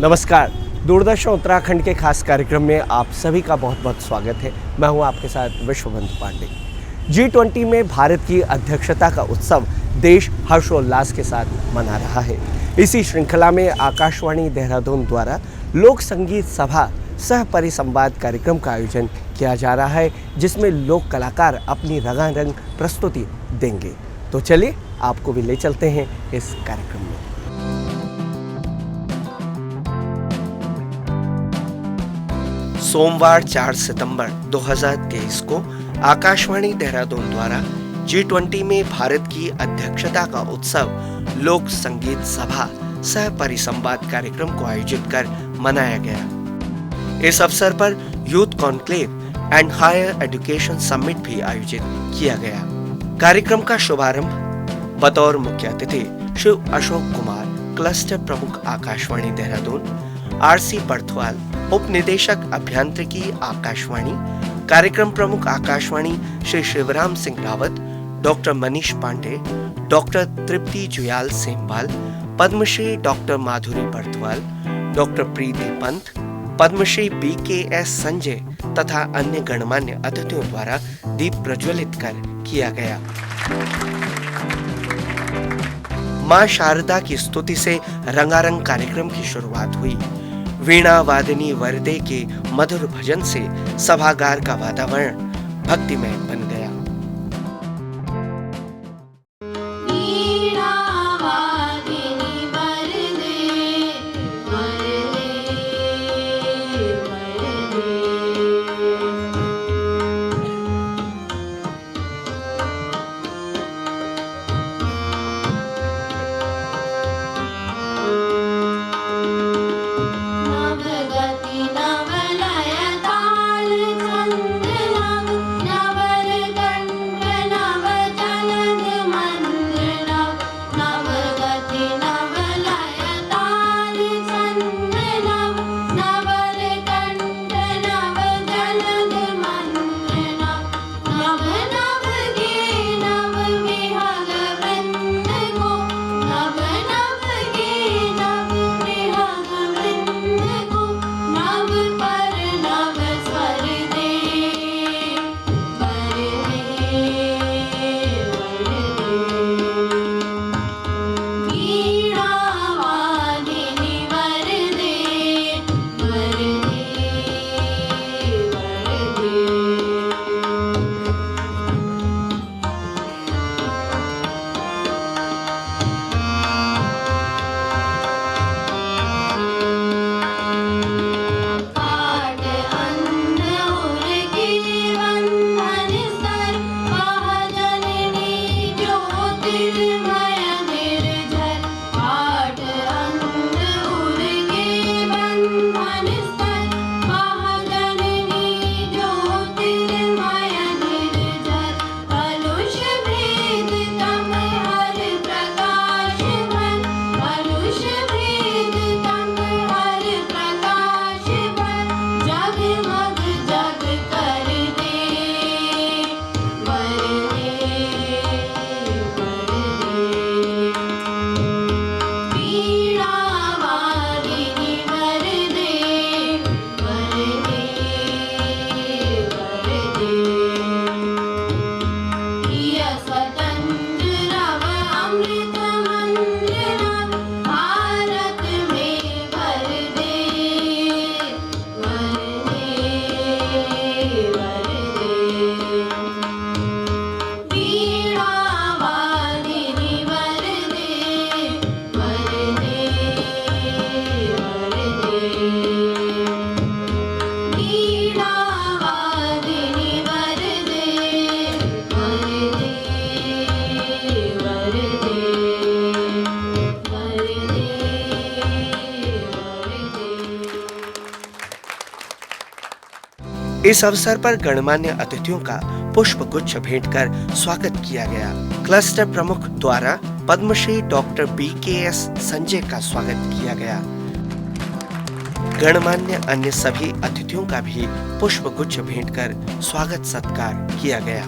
नमस्कार। दूरदर्शन उत्तराखंड के खास कार्यक्रम में आप सभी का बहुत बहुत स्वागत है। मैं हूं आपके साथ विश्वबंधु पांडे। G20 में भारत की अध्यक्षता का उत्सव देश हर्षोल्लास के साथ मना रहा है। इसी श्रृंखला में आकाशवाणी देहरादून द्वारा लोक संगीत सभा सह परिसंवाद कार्यक्रम का आयोजन किया जा रहा है, जिसमें लोक कलाकार अपनी रंगारंग प्रस्तुति देंगे। तो चलिए आपको भी ले चलते हैं इस कार्यक्रम में। सोमवार 4 सितंबर 2023 को आकाशवाणी देहरादून द्वारा G20 में भारत की अध्यक्षता का उत्सव लोक संगीत सभा सह परिसंवाद कार्यक्रम को आयोजित कर मनाया गया। इस अवसर पर youth conclave and higher education summit भी आयोजित किया गया। कार्यक्रम का शुभारंभ बतौर मुख्य अतिथि शिव अशोक कुमार, क्लस्टर प्रमुख आकाशवाणी देहरादून, आरसी बर्थवाल, उप निदेशक अभियांत्रिकी आकाशवाणी, कार्यक्रम प्रमुख आकाशवाणी श्री शिवराम सिंह रावत, डॉक्टर मनीष पांडे, डॉक्टर तृप्ति जुयाल सेमवाल, पद्मश्री डॉक्टर माधुरी बर्थवाल, डॉक्टर प्रीति पंत, पद्मश्री BKS संजय तथा अन्य गणमान्य अतिथियों द्वारा दीप प्रज्वलित कर किया गया। मां शारदा की स्तुति से रंगारंग कार्यक्रम की शुरुआत हुई। वीणा वादिनी वरदे के मधुर भजन से सभागार का वातावरण भक्तिमय बन गया। इस अवसर पर गणमान्य अतिथियों का पुष्प गुच्छ भेंट कर स्वागत किया गया। क्लस्टर प्रमुख द्वारा पद्मश्री डॉक्टर BKS संजय का स्वागत किया गया। गणमान्य अन्य सभी अतिथियों का भी पुष्प गुच्छ भेंट कर स्वागत सत्कार किया गया।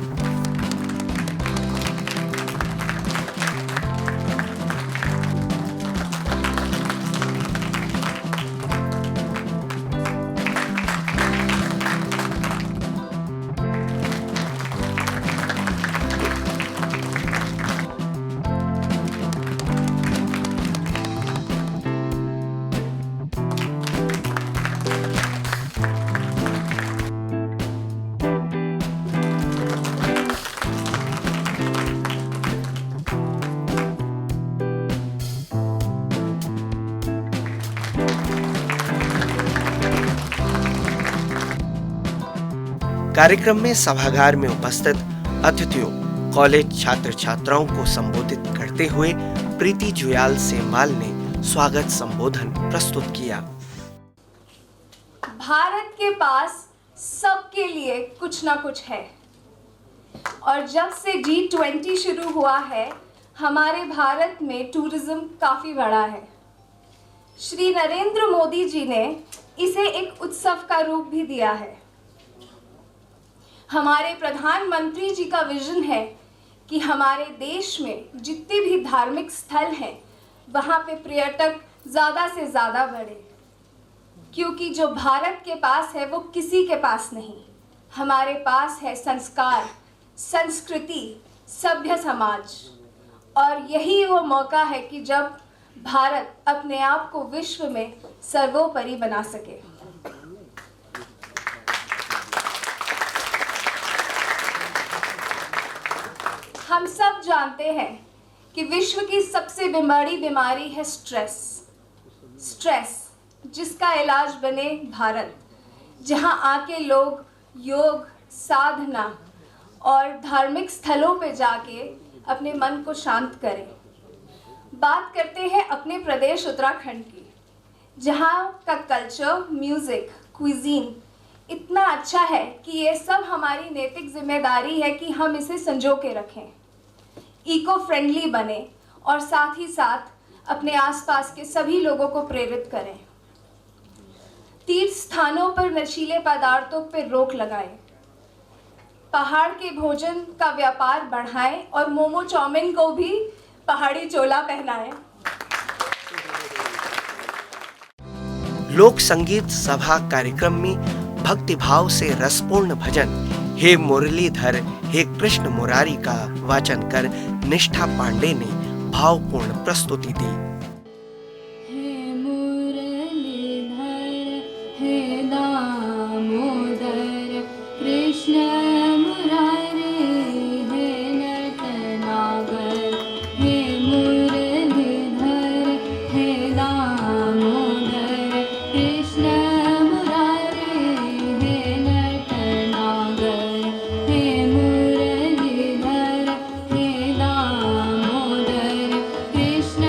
कार्यक्रम में सभागार में उपस्थित अतिथियों, कॉलेज छात्र छात्राओं को संबोधित करते हुए प्रीति जुयाल सेमवाल ने स्वागत संबोधन प्रस्तुत किया। भारत के पास सबके लिए कुछ ना कुछ है और जब से G20 शुरू हुआ है हमारे भारत में टूरिज्म काफ़ी बढ़ा है। श्री नरेंद्र मोदी जी ने इसे एक उत्सव का रूप भी दिया है। हमारे प्रधानमंत्री जी का विजन है कि हमारे देश में जितने भी धार्मिक स्थल हैं वहाँ पे पर्यटक ज़्यादा से ज़्यादा बढ़े, क्योंकि जो भारत के पास है वो किसी के पास नहीं। हमारे पास है संस्कार, संस्कृति, सभ्य समाज, और यही वो मौका है कि जब भारत अपने आप को विश्व में सर्वोपरि बना सके। हम सब जानते हैं कि विश्व की सबसे बड़ी बीमारी है स्ट्रेस, जिसका इलाज बने भारत, जहां आके लोग योग, साधना और धार्मिक स्थलों पे जाके अपने मन को शांत करें। बात करते हैं अपने प्रदेश उत्तराखंड की, जहां का कल्चर, म्यूज़िक, क्विजीन इतना अच्छा है कि ये सब हमारी नैतिक जिम्मेदारी है कि हम इसे संजो के रखें, इको फ्रेंडली बने और साथ ही साथ अपने आसपास के सभी लोगों को प्रेरित करें। तीर्थ स्थानों पर नशीले पदार्थों पर रोक लगाएं, पहाड़ के भोजन का व्यापार बढ़ाएं और मोमो चाउमीन को भी पहाड़ी चोला पहनाएं। लोक संगीत सभा कार्यक्रम में भक्तिभाव से रसपूर्ण भजन हे मुरलीधर हे कृष्ण मुरारी का वाचन कर निष्ठा पांडे ने भावपूर्ण प्रस्तुति दी। हे मुरलीधर हे दामोदर कृष्ण मुरारी हे नटनागर, हे मुरलीधर हे दामोदर कृष्ण मुरारी हे नटनागर, हे मुरलीधर हे दामोदर कृष्ण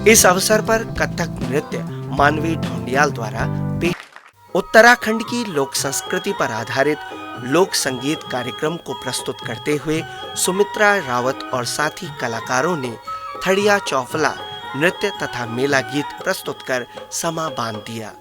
इस अवसर पर कथक नृत्य मानवी ढोंडियाल द्वारा पेश। उत्तराखंड की लोक संस्कृति पर आधारित लोक संगीत कार्यक्रम को प्रस्तुत करते हुए सुमित्रा रावत और साथी कलाकारों ने थड़िया चौफला नृत्य तथा मेला गीत प्रस्तुत कर समा बांध दिया।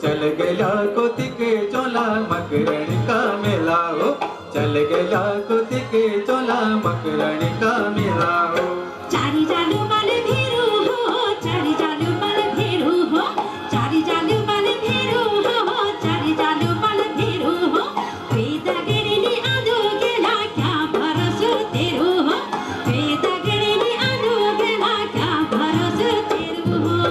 चल गया कोतिके चोला मकरणी का मेला हो, चल गया कोतिके चोला मकरणी का मेला हो। चारी जालू वाले भेरू हो, चारी जालू वाले भेरू हो, चारी जालू वाले भेरू हो, चारी जालू वाले भेरू हो। वेदा गिरीनी आदू गेला क्या भरोसा तेरू हो, वेदा गिरीनी आदू गेला क्या भरोसा तेरू हो।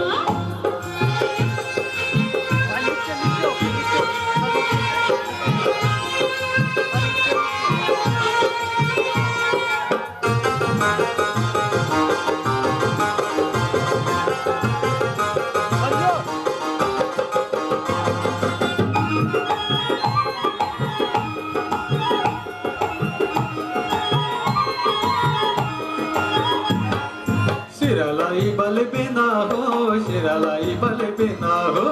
शिरालाई बल बेना हो, शिरालाई बल बेना हो,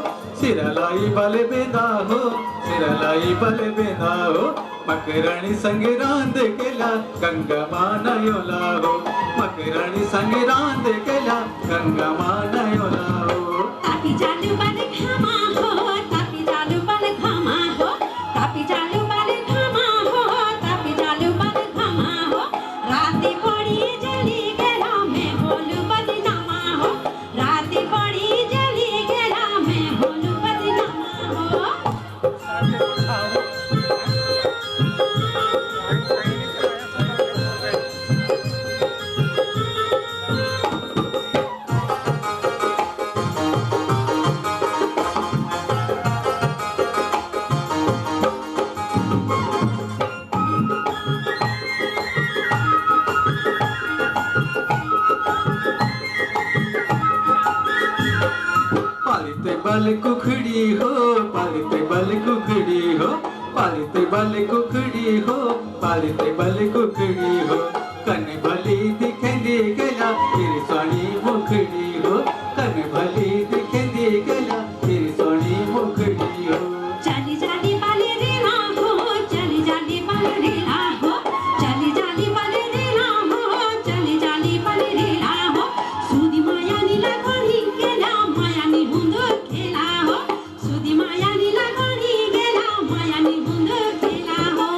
शिरालाई बल बेना हो, शिरालाई बल बेना हो। मकरणी संग रांद केला गंगा मानयोला हो, मकराणी संग रांद केल्या गंगा मानयोला हो तापी चालू बल घामा हो तापी चालू बल घामा हो तापी चालू बल घामा हो तापी चालू बल घामा हो राती पड़ी जली गेला मैं होलू बदनामा हो राती पड़ी जली गेला मैं होलू बदनामा हो पालिते बल कुखड़ी हो पालिते बल कुखड़ी हो पालिते बल कुखड़ी हो पालिते बल कुखड़ी हो कन भली दिखेंदी गला तेरी सोनी मुखड़ी हो कन भली दिखेंदी गला तेरी सोनी मुखड़ी हो चली जाली बल रेला हो चली जाली बल रेला हो चली जाली बल रेला हो चली जाली बल रेला हो सुदी माया नीला गणी गेला माया नी हुंदो खेला हो सुदी माया नीला गणी गेला माया नी हुंदो खेला हो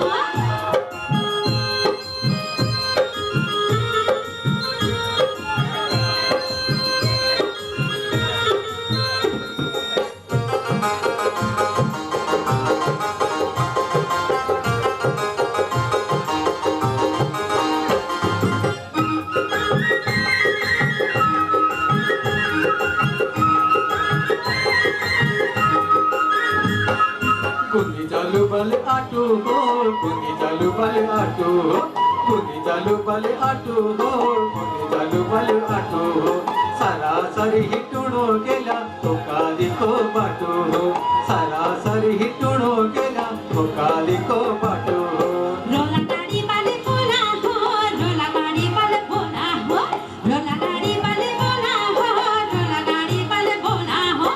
कुनी चालू बल आटू हो कुनी चालू बल आटू हो कुनी चालू बल आटू हो कुनी चालू बल आटू हो सरासरी हिटुणो गेला तो काली को बाटू हो सरासरी हिटुणो गेला तो काली को बाटू हो रोला गाड़ी वाले बोला हो रोला गाड़ी वाले बोला हो रोला गाड़ी वाले बोला हो रोला गाड़ी वाले बोला हो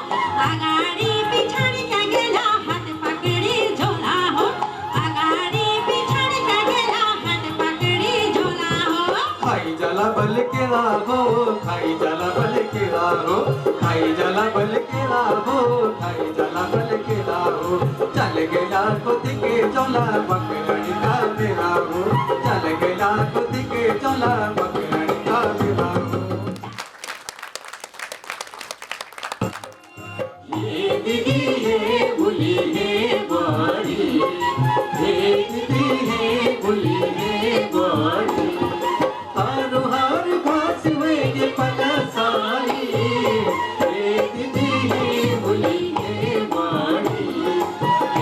आगाड़ी पिछाड़ी क्या गेला हाथ पकड़ी झोला हो आगाड़ी पिछाड़ी क्या गेला हाथ पकड़ी झोला हो खाई जला बल केला हो खाई जला बल केला हो खाई जला बल केला हो खाई जला बल केला हो चल गेला कोती के चोला मकराणी का मेरा हो चल गेला कोती के चोला मकराणी का मेरा हो ये दीदी है भूली है बारी ये दीदी है भूली है बारी हारो हार घास वेगे पला सारी ये दीदी है भूली है बारी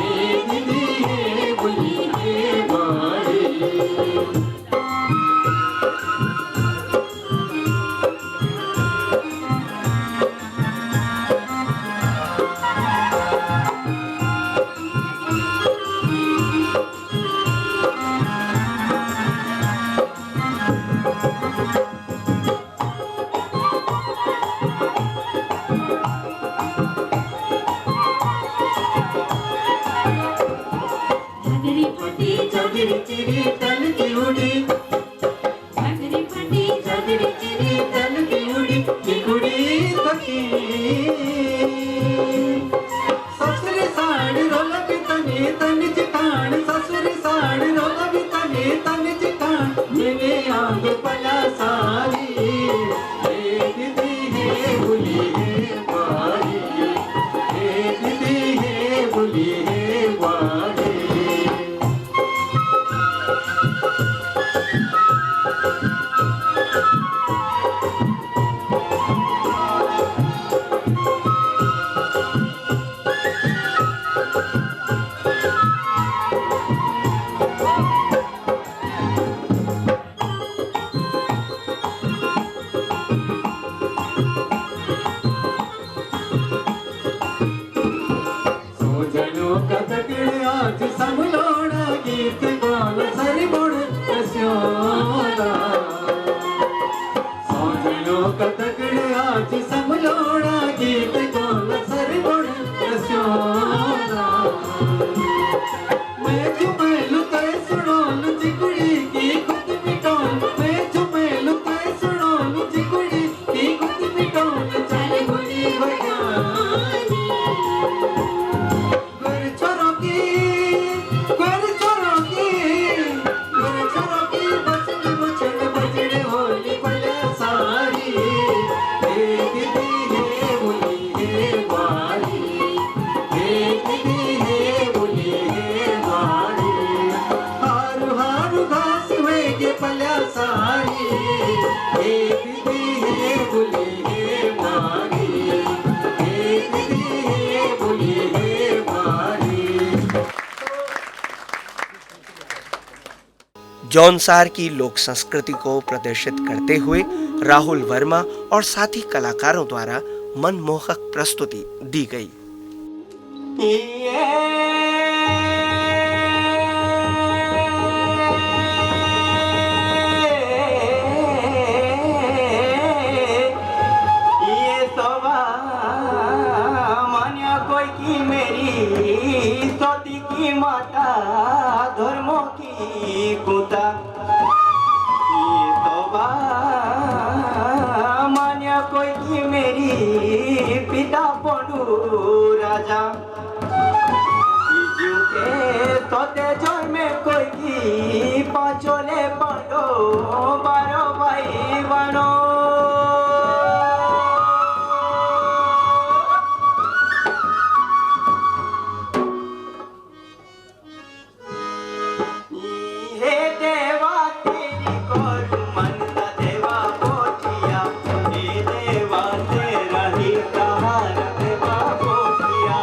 ये दीदी है भूली है बारी झगड़ी फटी चौधरी चिरी तल की उड़ी झगड़ी फटी चौधरी चिरी तल की उड़ी की कुड़ी तकी ससुरी साड़ी रोला भी तनी तनी चिटाण ससुरी साड़ी रोला भी तनी तनी चिटाण मेरे आंग पला सारी ये दीदी है भूली है बारी ये दीदी है भूली है बारी सोजनो कदकड़े आज समलोड़ा गीत गाल सरी बुड़ रस्योला सोजनो कदकड़े आज समलोड़ा गीत गाल सरी बुड़ रस्योला मैं झुमेलु तय सुनोल चिकुड़ी की खुद मिटोल मैं झुमेलु तय दीदी बोले हे मारी, दीदी बोले हे मारी। जौनसार की लोक संस्कृति को प्रदर्शित करते हुए राहुल वर्मा और साथी कलाकारों द्वारा मनमोहक प्रस्तुति दी गई। ये सोवा मान्या कोई की मेरी सोती की माता धर्मों की कुता। ये सोवा मान्या कोई की मेरी पिता पोंडू राजा। जीव के सोते जोर में कोई की पांचोले पांडो बारो भाई बनो। हे देवा तेरी कोरु मनता देवा बोटिया, हे देवा तेरा ही सहारा देवा बोटिया।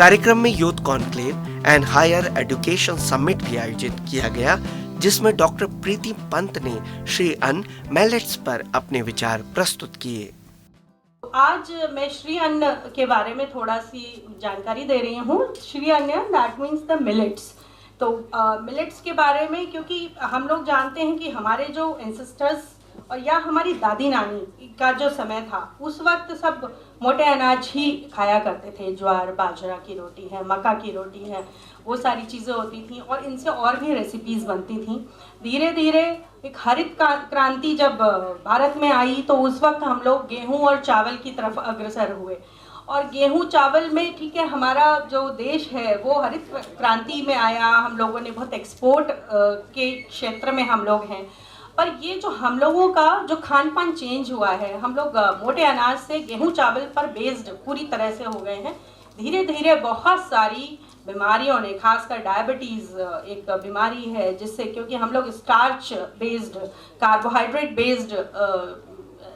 कार्यक्रम में youth conclave and higher education summit भी आयोजित किया गया, जिसमें डॉक्टर प्रीति पंत ने श्री अन्न मिलेट्स पर अपने विचार प्रस्तुत किए। आज मैं श्री अन्न के बारे में थोड़ा सी जानकारी दे रही हूँ। श्री अन्न दैट मीन्स द मिलेट्स। तो मिलेट्स के बारे में, क्योंकि हम लोग जानते हैं कि हमारे जो एंसेस्टर्स और या हमारी दादी नानी का जो समय था, उस वक्त सब मोटे अनाज ही खाया करते थे। ज्वार बाजरा की रोटी है, मक्का की रोटी है, वो सारी चीज़ें होती थी और इनसे और भी रेसिपीज़ बनती थी। धीरे धीरे एक हरित क्रांति जब भारत में आई तो उस वक्त हम लोग गेहूं और चावल की तरफ अग्रसर हुए। और गेहूं चावल में ठीक है, हमारा जो देश है वो हरित क्रांति में आया, हम लोगों ने बहुत एक्सपोर्ट के क्षेत्र में हम लोग हैं। पर ये जो हम लोगों का जो खान पान चेंज हुआ है, हम लोग मोटे अनाज से गेहूं चावल पर बेस्ड पूरी तरह से हो गए हैं। धीरे धीरे बहुत सारी बीमारियों ने, खासकर डायबिटीज़ एक बीमारी है जिससे, क्योंकि हम लोग स्टार्च बेस्ड, कार्बोहाइड्रेट बेस्ड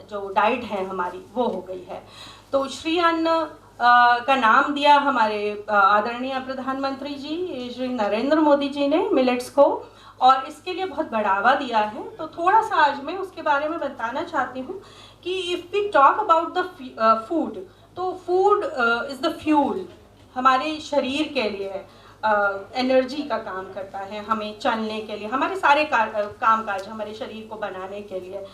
जो डाइट है हमारी वो हो गई है। तो श्री अन्न का नाम दिया हमारे आदरणीय प्रधानमंत्री जी श्री नरेंद्र मोदी जी ने मिलेट्स को, और इसके लिए बहुत बढ़ावा दिया है। तो थोड़ा सा आज मैं उसके बारे में बताना चाहती हूँ कि if we talk about the food, तो फूड इज़ द फ्यूल, हमारे शरीर के लिए एनर्जी का काम करता है, हमें चलने के लिए, हमारे सारे काम काज हमारे शरीर को बनाने के लिए।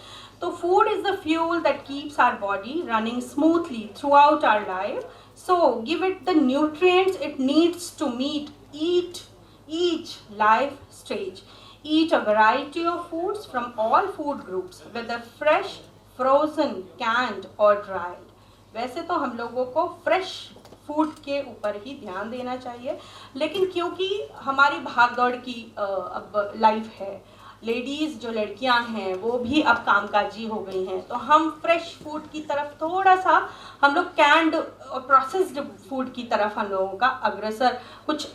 तो food is the fuel that keeps our body running smoothly throughout our life. So give it the nutrients it needs to meet each life stage. Eat a variety of foods from all food groups, whether fresh, frozen, canned or dried. वैसे तो हम लोगों को fresh food के ऊपर ही ध्यान देना चाहिए, लेकिन क्योंकि हमारी भागदौड़ की अब लाइफ है, लेडीज़ जो लड़कियां हैं वो भी अब कामकाजी हो गई हैं, तो हम फ्रेश फूड की तरफ थोड़ा सा, हम लोग कैंड और प्रोसेस्ड फूड की तरफ हम लोगों का अग्रसर कुछ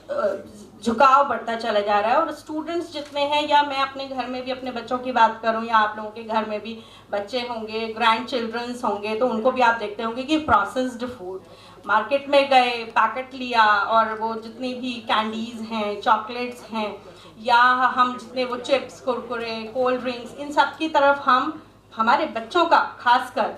झुकाव बढ़ता चला जा रहा है। और स्टूडेंट्स जितने हैं, या मैं अपने घर में भी अपने बच्चों की बात करूं, या आप लोगों के घर में भी बच्चे होंगे, ग्रैंड चिल्ड्रंस होंगे, तो उनको भी आप देखते होंगे कि प्रोसेस्ड फूड, मार्केट में गए, पैकेट लिया, और वो जितनी भी कैंडीज़ हैं, चॉकलेट्स हैं, या हम जितने वो चिप्स, कुरकुरे, कोल्ड ड्रिंक्स, इन सब की तरफ हम हमारे बच्चों का, खासकर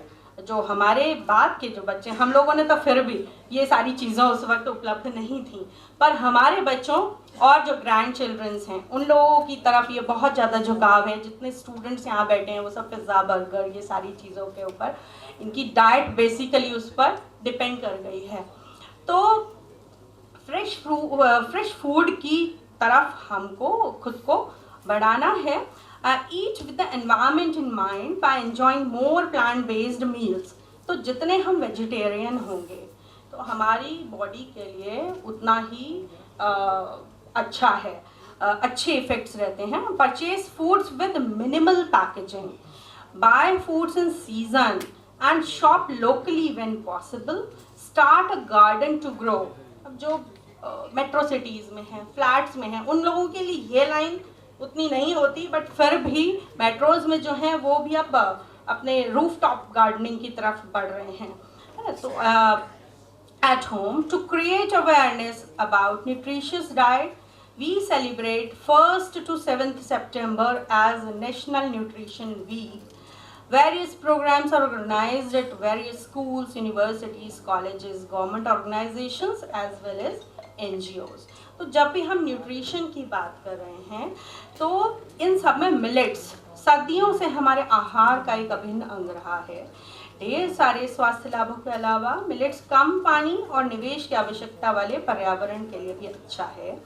जो हमारे बाद के जो बच्चे, हम लोगों ने तो फिर भी ये सारी चीज़ें उस वक्त उपलब्ध नहीं थी, पर हमारे बच्चों और जो ग्रैंड चिल्ड्रंस हैं उन लोगों की तरफ ये बहुत ज़्यादा झुकाव है। जितने स्टूडेंट्स यहाँ बैठे हैं वो सब पिज़्ज़ा, बर्गर, ये सारी चीज़ों के ऊपर इनकी डाइट बेसिकली उस पर डिपेंड कर गई है। तो फ्रेश फूड की तरफ हमको खुद को बढ़ाना है। Eat with the environment in mind by enjoying more plant-based meals. तो जितने हम वेजिटेरियन होंगे तो हमारी बॉडी के लिए उतना ही अच्छा है, अच्छे इफ़ेक्ट्स रहते हैं। Purchase foods with minimal packaging, buy foods in season and shop locally when possible, start a garden to grow. अब जो मेट्रो सिटीज़ में हैं, फ्लैट्स में हैं, उन लोगों के लिए ये लाइन उतनी नहीं होती, बट फिर भी मेट्रोज़ में जो हैं वो भी अब अपने रूफटॉप गार्डनिंग की तरफ बढ़ रहे हैं। तो at home, to create awareness about nutritious diet, we celebrate 1st to 7th September as National Nutrition Week. Various programs are organized at various schools, universities, colleges, government organizations as well as NGOs. तो जब भी हम nutrition की बात कर रहे हैं तो इन सब में मिलेट्स सदियों से हमारे आहार का एक अभिन्न अंग रहा है। ढेर सारे स्वास्थ्य लाभों के अलावा मिलेट्स कम पानी और निवेश की आवश्यकता वाले पर्यावरण के लिए भी अच्छा है।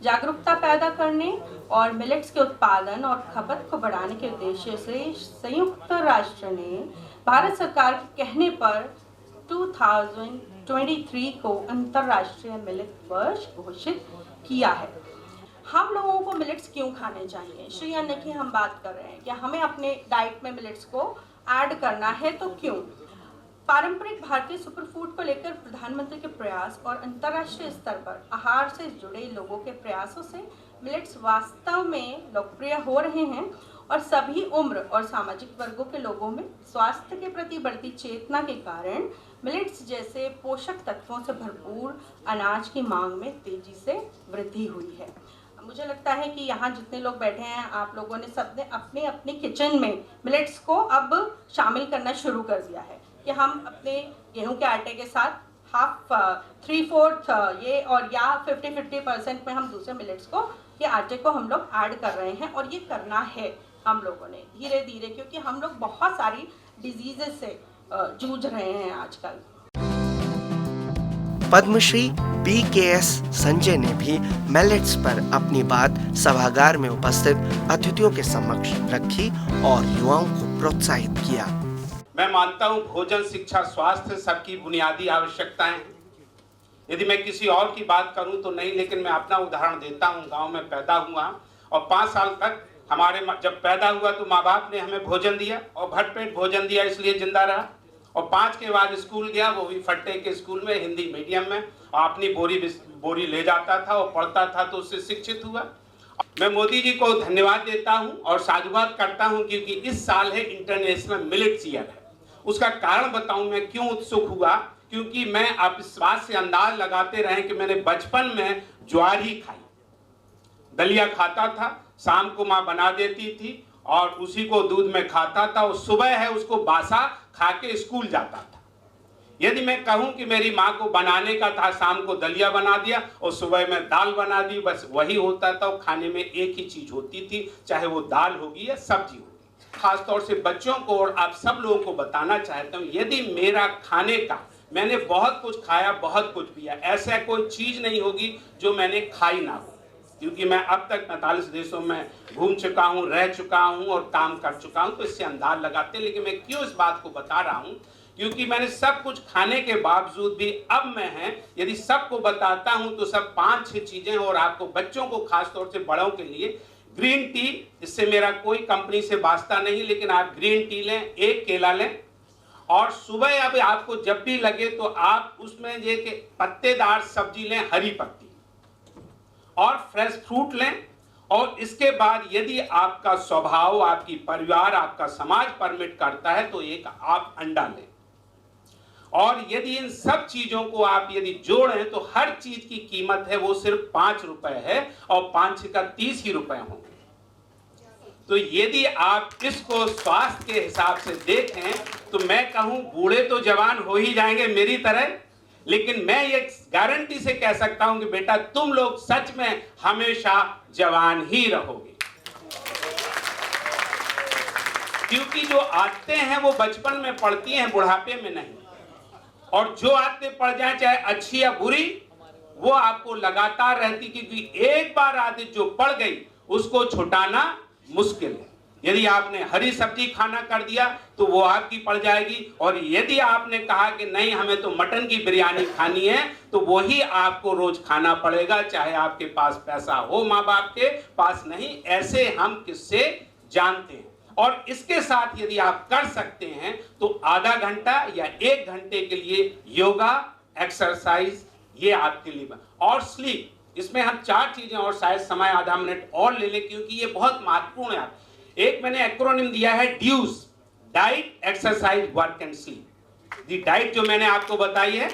जागरूकता पैदा करने और मिलेट्स के उत्पादन और खपत को बढ़ाने के उद्देश्य से संयुक्त राष्ट्र ने भारत सरकार के कहने पर 2023 को अंतर्राष्ट्रीय मिलेट वर्ष घोषित किया है। हम लोगों को मिलेट्स क्यों खाने चाहिए? श्री अन्न की हम बात कर रहे हैं कि हमें अपने डाइट में मिलेट्स को ऐड करना है, तो क्यों? पारंपरिक भारतीय सुपरफूड को लेकर प्रधानमंत्री के प्रयास और अंतर्राष्ट्रीय स्तर पर आहार से जुड़े लोगों के प्रयासों से मिलेट्स वास्तव में लोकप्रिय हो रहे हैं और सभी उम्र और सामाजिक वर्गों के लोगों में स्वास्थ्य के प्रति बढ़ती चेतना के कारण मिलेट्स जैसे पोषक तत्वों से भरपूर अनाज की मांग में तेजी से वृद्धि हुई है। मुझे लगता है कि यहाँ जितने लोग बैठे हैं, आप लोगों ने सबने अपने अपने किचन में मिलेट्स को अब शामिल करना शुरू कर दिया है कि हम अपने गेहूं के आटे के साथ हाफ 3/4 ये और या 50-50% में हम दूसरे मिलेट्स को ये आटे को हम लोग ऐड कर रहे हैं। और ये करना है हम लोगों ने धीरे धीरे, क्योंकि हम लोग बहुत सारी डिजीजेस से जूझ रहे हैं आजकल। पद्मश्री BKS संजय ने भी मिलेट्स पर अपनी बात सभागार में उपस्थित अतिथियों के समक्ष रखी और युवाओं को प्रोत्साहित किया। मैं मानता हूं भोजन, शिक्षा, स्वास्थ्य सबकी बुनियादी आवश्यकताएं हैं। यदि मैं किसी और की बात करूं तो नहीं, लेकिन मैं अपना उदाहरण देता हूं। गांव में पैदा हुआ और 5 साल तक हमारे जब पैदा हुआ तो माँ बाप ने हमें भोजन दिया और भरपेट भोजन दिया, इसलिए जिंदा रहा। और 5 के बाद स्कूल गया, वो भी फट्टे के स्कूल में, हिंदी मीडियम में, और अपनी बोरी ले जाता था और पढ़ता था, तो उससे शिक्षित हुआ। मैं मोदी जी को धन्यवाद देता हूं और साधुवाद करता हूं, क्योंकि इस साल है इंटरनेशनल मिलेट्स ईयर है। उसका कारण बताऊं मैं क्यों उत्सुक हुआ, क्योंकि मैं आप इस बात से अंदाज लगाते रहे कि मैंने बचपन में ज्वार ही खाई, दलिया खाता था, शाम को माँ बना देती थी और उसी को दूध में खाता था, और सुबह है उसको बासा खा के स्कूल जाता था। यदि मैं कहूं कि मेरी माँ को बनाने का था, शाम को दलिया बना दिया और सुबह में दाल बना दी, बस वही होता था। और खाने में एक ही चीज होती थी, चाहे वो दाल होगी या सब्जी होगी। खासतौर से बच्चों को और आप सब लोगों को बताना चाहता हूँ, यदि मेरा खाने का, मैंने बहुत कुछ खाया, बहुत कुछ पिया, ऐसा कोई चीज नहीं होगी जो मैंने खाई ना हो, क्योंकि मैं अब तक 45 देशों में घूम चुका हूँ, रह चुका हूँ और काम कर चुका हूँ, तो इससे अंदाज लगाते। लेकिन मैं क्यों इस बात को बता रहा हूँ, क्योंकि मैंने सब कुछ खाने के बावजूद भी अब मैं है, यदि सबको बताता हूँ तो सब 5-6 चीजें। और आपको बच्चों को, खासतौर से बड़ों के लिए, ग्रीन टी, इससे मेरा कोई कंपनी से वास्ता नहीं, लेकिन आप ग्रीन टी लें, एक केला लें, और सुबह अब आपको जब भी लगे तो आप उसमें ये कि पत्तेदार सब्जी लें, हरी पत्ती, और फ्रेश फ्रूट लें। और इसके बाद यदि आपका स्वभाव, आपकी परिवार, आपका समाज परमिट करता है तो एक आप अंडा लें। और यदि इन सब चीजों को आप यदि जोड़ें तो हर चीज की कीमत है वो सिर्फ 5 रुपए है, और 5 का 30 ही रुपए होंगे। तो यदि आप इसको स्वास्थ्य के हिसाब से देखें तो मैं कहूं बूढ़े तो जवान हो ही जाएंगे मेरी तरह, लेकिन मैं ये गारंटी से कह सकता हूं कि बेटा तुम लोग सच में हमेशा जवान ही रहोगे, क्योंकि जो आदतें हैं वो बचपन में पड़ती हैं, बुढ़ापे में नहीं। और जो आदतें पड़ जाए, चाहे अच्छी या बुरी, वो आपको लगातार रहती, क्योंकि एक बार आदत जो पड़ गई उसको छुटाना मुश्किल है। यदि आपने हरी सब्जी खाना कर दिया तो वो आपकी पड़ जाएगी, और यदि आपने कहा कि नहीं हमें तो मटन की बिरयानी खानी है, तो वही आपको रोज खाना पड़ेगा, चाहे आपके पास पैसा हो, माँ बाप के पास नहीं। ऐसे हम किससे जानते हैं। और इसके साथ यदि आप कर सकते हैं तो आधा घंटा या 1 घंटे के लिए योगा, एक्सरसाइज, ये आपके लिए। और स्लीप, इसमें हम 4 चीजें, और शायद समय आधा मिनट और ले लें क्योंकि ये बहुत महत्वपूर्ण है। एक मैंने एक्रोनिम दिया है DEWS, diet, exercise, work and sleep. The diet जो मैंने आपको बताई है,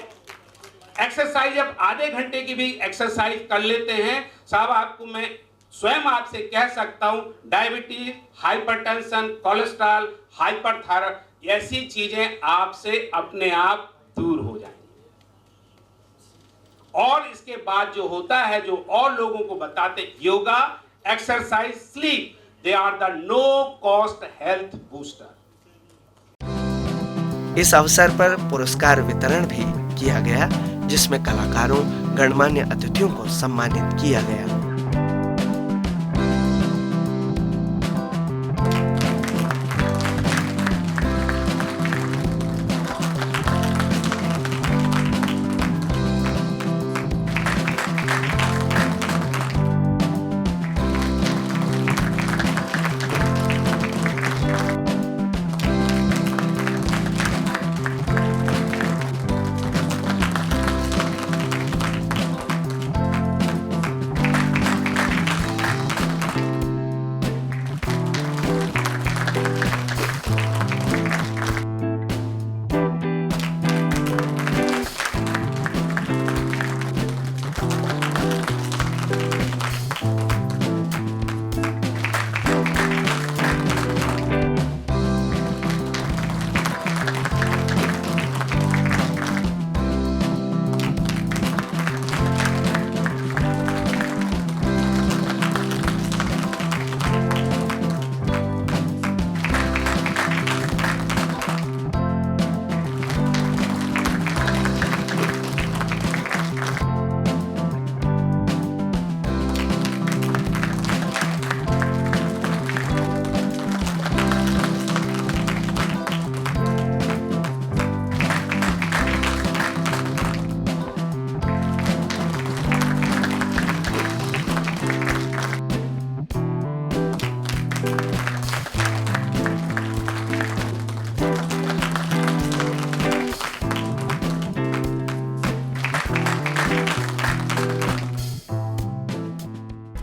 एक्सरसाइज अब आधे घंटे की भी एक्सरसाइज कर लेते हैं साहब, आपको मैं स्वयं आपसे कह सकता हूं डायबिटीज, हाइपरटेंशन, कोलेस्ट्रॉल, हाइपरथायराइड, ऐसी चीजें आपसे अपने आप दूर हो जाएंगी। और इसके बाद जो होता है, जो और लोगों को बताते, yoga, exercise, sleep, they are the no cost health booster. इस अवसर पर पुरस्कार वितरण भी किया गया, जिसमें कलाकारों, गणमान्य अतिथियों को सम्मानित किया गया।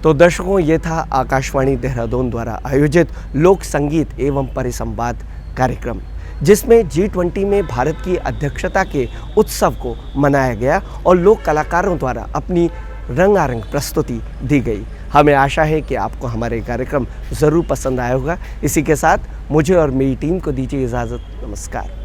तो दर्शकों, ये था आकाशवाणी देहरादून द्वारा आयोजित लोक संगीत एवं परिसंवाद कार्यक्रम, जिसमें G20 में भारत की अध्यक्षता के उत्सव को मनाया गया और लोक कलाकारों द्वारा अपनी रंगारंग प्रस्तुति दी गई। हमें आशा है कि आपको हमारे कार्यक्रम ज़रूर पसंद आया होगा। इसी के साथ मुझे और मेरी टीम को दीजिए इजाज़त। नमस्कार।